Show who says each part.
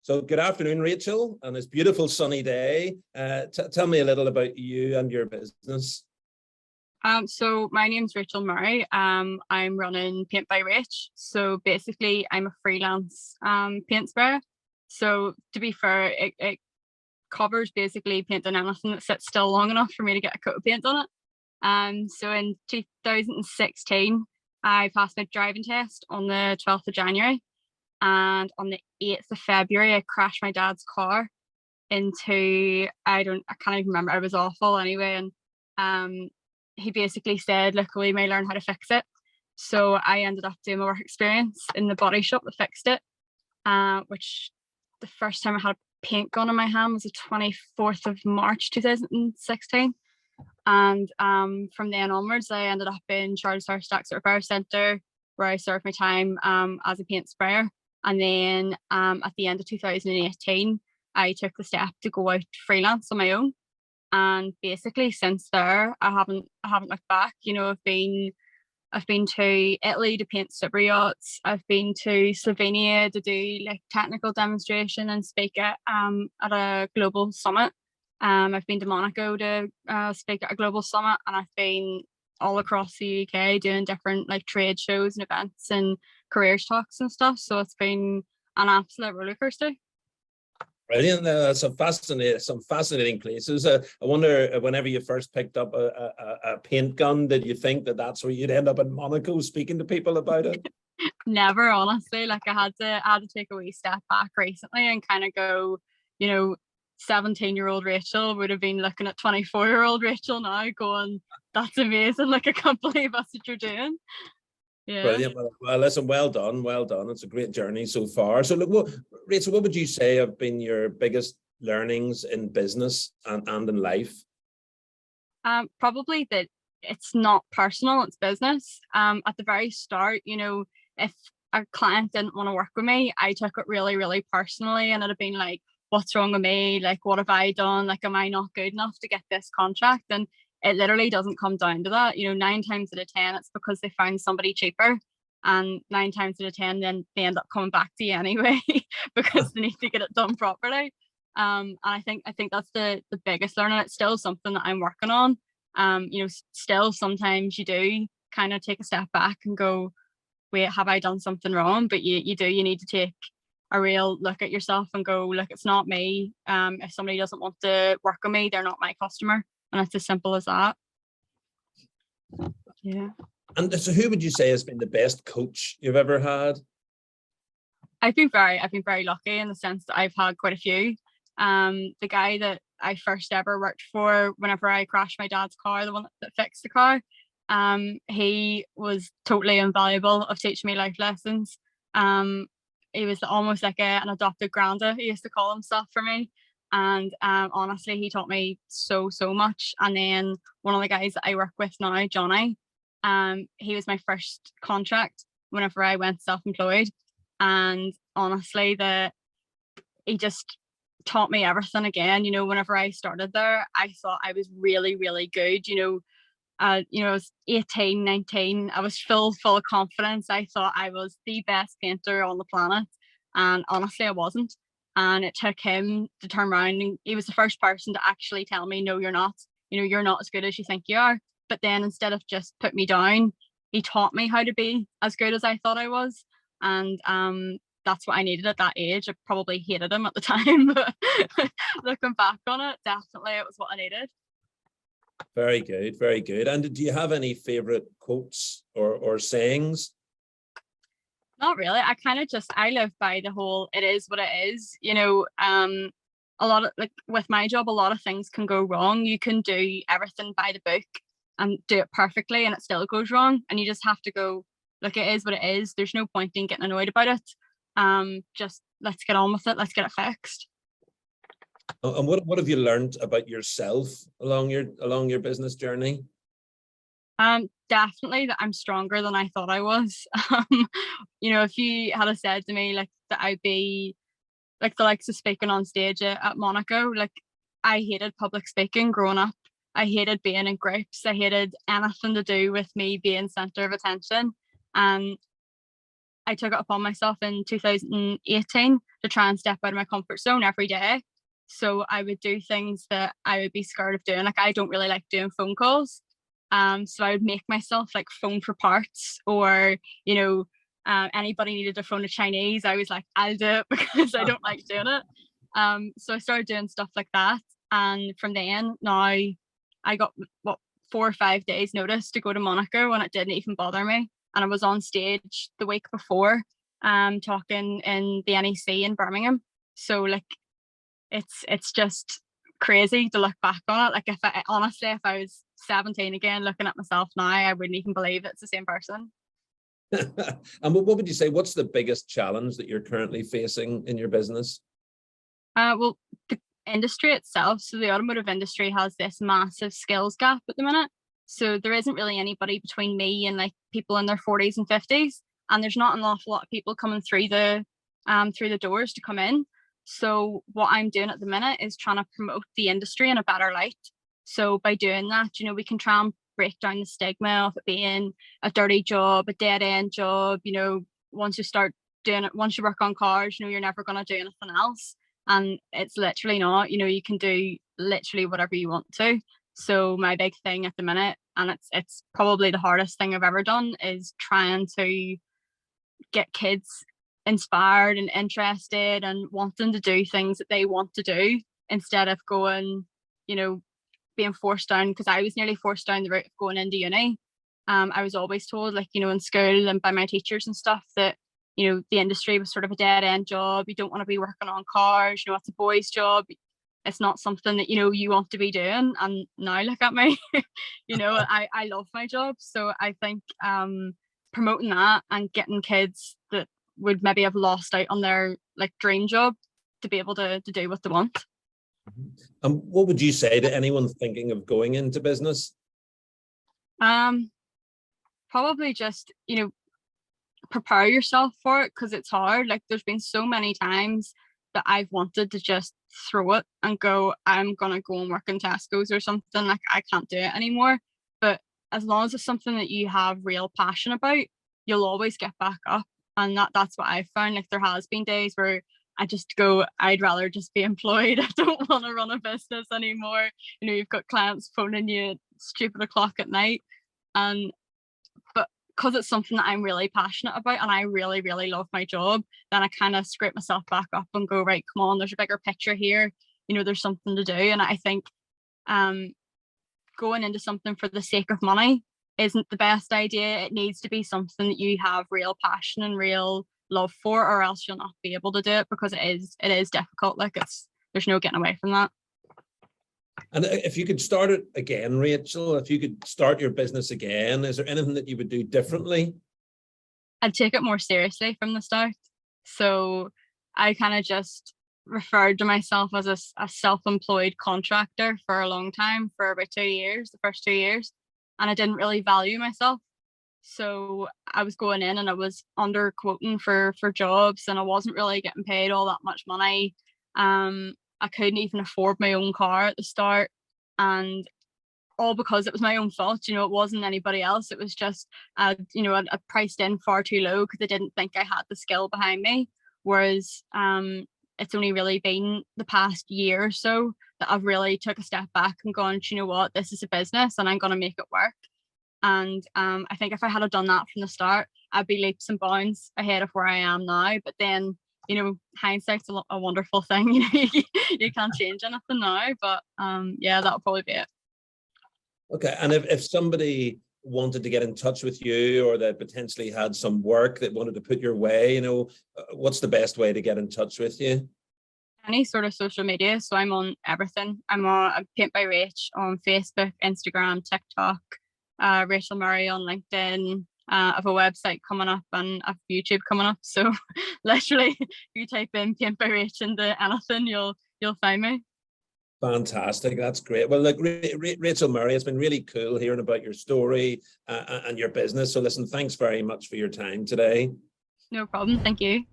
Speaker 1: So good afternoon, Rachel, on this beautiful sunny day. Tell me a little about you and your business.
Speaker 2: So my name's Rachel Murray. I'm running Paint by Rach. So basically I'm a freelance paint sprayer. So to be fair, it covers basically painting anything that sits still long enough for me to get a coat of paint on it. So in 2016, I passed my driving test on the 12th of January. And on the 8th of February, I crashed my dad's car into, I can't even remember, it was awful anyway. And he basically said, look, we may learn how to fix it. So I ended up doing my work experience in the body shop that fixed it, which the first time I had a paint gun in my hand was the 24th of March 2016. And from then onwards, I ended up in Charlottesville Stacks Repair Centre, where I served my time as a paint sprayer. And then at the end of 2018, I took the step to go out freelance on my own. And basically since there, I haven't looked back. You know, I've been to Italy to paint super yachts. I've been to Slovenia to do like technical demonstration and speak at a global summit. I've been to Monaco to speak at a global summit, and I've been all across the UK doing different like trade shows and events and careers talks and stuff. So it's been an absolute roller coaster.
Speaker 1: Brilliant. Some fascinating places. I wonder, whenever you first picked up a paint gun, did you think that that's where you'd end up in Monaco speaking to people about it?
Speaker 2: Never, honestly. Like I had to take a wee step back recently and kind of go, you know, 17-year-old Rachel would have been looking at 24-year-old Rachel now going, that's amazing. Like I can't believe that's what you're doing. Yeah.
Speaker 1: Brilliant. Well, listen, well done. It's a great journey so far. So look, Rachel, what would you say have been your biggest learnings in business and in life?
Speaker 2: Probably that it's not personal, it's business. At the very start, you know, if a client didn't want to work with me, I took it really, really personally, and it'd have been like, what's wrong with me? Like, what have I done? Like, am I not good enough to get this contract? And it literally doesn't come down to that. You know, 9 times out of 10, it's because they found somebody cheaper. And 9 times out of 10, then they end up coming back to you anyway because they need to get it done properly. And I think that's the biggest learning. It's still something that I'm working on. You know, still sometimes you do kind of take a step back and go, wait, have I done something wrong? But you need to take a real look at yourself and go, look, it's not me. If somebody doesn't want to work with me, they're not my customer. And it's as simple as that. Yeah.
Speaker 1: And so who would you say has been the best coach you've ever had?
Speaker 2: I've been very lucky in the sense that I've had quite a few. The guy that I first ever worked for whenever I crashed my dad's car, the one that fixed the car, he was totally invaluable of teaching me life lessons. He was almost like an adopted granda, he used to call himself for me. And honestly, he taught me so much. And then one of the guys that I work with now, Johnny, he was my first contract whenever I went self-employed. And honestly, he just taught me everything again. You know, whenever I started there, I thought I was really, really good. You know, I was 18, 19. I was full of confidence. I thought I was the best painter on the planet. And honestly, I wasn't. And it took him to turn around, and he was the first person to actually tell me, no, you're not. You know, you're not as good as you think you are. But then instead of just put me down, he taught me how to be as good as I thought I was. And that's what I needed at that age. I probably hated him at the time, but looking back on it, definitely it was what I needed.
Speaker 1: Very good, very good. And do you have any favorite quotes or sayings?
Speaker 2: Not really. I live by the whole, it is what it is. You know, a lot of, like with my job, a lot of things can go wrong. You can do everything by the book and do it perfectly and it still goes wrong. And you just have to go, look, it is what it is. There's no point in getting annoyed about it. Just let's get on with it. Let's get it fixed.
Speaker 1: And what have you learned about yourself along your business journey?
Speaker 2: Definitely that I'm stronger than I thought I was. You know, if you had said to me like that I'd be like the likes of speaking on stage at Monaco, like I hated public speaking growing up. I hated being in groups. I hated anything to do with me being center of attention. And I took it upon myself in 2018 to try and step out of my comfort zone every day. So I would do things that I would be scared of doing. Like I don't really like doing phone calls. So I would make myself like phone for parts, or, you know, anybody needed to phone a Chinese, I was like, I'll do it because I don't like doing it. So I started doing stuff like that. And from then, now I got 4 or 5 days notice to go to Monaco, and it didn't even bother me. And I was on stage the week before, talking in the NEC in Birmingham. So like, it's just crazy to look back on it. Like if I was 17 again, looking at myself now, I wouldn't even believe it's the same person.
Speaker 1: And what would you say, what's the biggest challenge that you're currently facing in your business?
Speaker 2: Well, the industry itself, so the automotive industry has this massive skills gap at the minute. So there isn't really anybody between me and like people in their 40s and 50s, and there's not an awful lot of people coming through the doors to come in. So what I'm doing at the minute is trying to promote the industry in a better light. So by doing that, you know, we can try and break down the stigma of it being a dirty job, a dead end job. You know, once you start doing it, once you work on cars, you know, you're never going to do anything else. And it's literally not, you know, you can do literally whatever you want to. So my big thing at the minute, and it's probably the hardest thing I've ever done, is trying to get kids inspired and interested and wanting to do things that they want to do, instead of going, you know, being forced down, because I was nearly forced down the route of going into uni. I was always told, like, you know, in school and by my teachers and stuff, that, you know, the industry was sort of a dead end job. You don't want to be working on cars, you know, it's a boy's job. It's not something that, you know, you want to be doing. And now look at me, you know, I love my job. So I think promoting that and getting kids that would maybe have lost out on their like dream job to be able to do what they want.
Speaker 1: And what would you say to anyone thinking of going into business?
Speaker 2: Probably just, you know, prepare yourself for it, because it's hard. Like there's been so many times that I've wanted to just throw it and go, I'm gonna go and work in Tesco's or something. Like I can't do it anymore. But as long as it's something that you have real passion about, you'll always get back up. And that's what I've found. Like there has been days where I just go, I'd rather just be employed. I don't want to run a business anymore. You know, you've got clients phoning you at stupid o'clock at night. But because it's something that I'm really passionate about and I really, really love my job, then I kind of scrape myself back up and go, right, come on, there's a bigger picture here. You know, there's something to do. And I think going into something for the sake of money isn't the best idea. It needs to be something that you have real passion and real love for, or else you'll not be able to do it, because it is difficult. Like there's no getting away from that.
Speaker 1: And if you could start it again, Rachel, if you could start your business again, is there anything that you would do differently?
Speaker 2: I'd take it more seriously from the start. So I kind of just referred to myself as a self-employed contractor for a long time, for about 2 years, the first 2 years, and I didn't really value myself. So I was going in and I was under quoting for jobs, and I wasn't really getting paid all that much money. I couldn't even afford my own car at the start, and all because it was my own fault. You know, it wasn't anybody else. It was just, you know, I priced in far too low because I didn't think I had the skill behind me. Whereas it's only really been the past year or so that I've really took a step back and gone, you know what, this is a business and I'm going to make it work. And I think if I had done that from the start, I'd be leaps and bounds ahead of where I am now. But then, you know, hindsight's a wonderful thing. You know, you can't change anything now. But yeah, that'll probably be it.
Speaker 1: Okay. And if somebody wanted to get in touch with you, or they potentially had some work that wanted to put your way, you know, what's the best way to get in touch with you?
Speaker 2: Any sort of social media. So I'm on everything. I'm Paint by Rach on Facebook, Instagram, TikTok, Rachel Murray on LinkedIn. I have a website coming up and I have YouTube coming up. So literally, if you type in Paint by Rach into anything, you'll find me.
Speaker 1: Fantastic. That's great. Well, look, Rachel Murray, it's been really cool hearing about your story and your business. So listen, thanks very much for your time today.
Speaker 2: No problem. Thank you.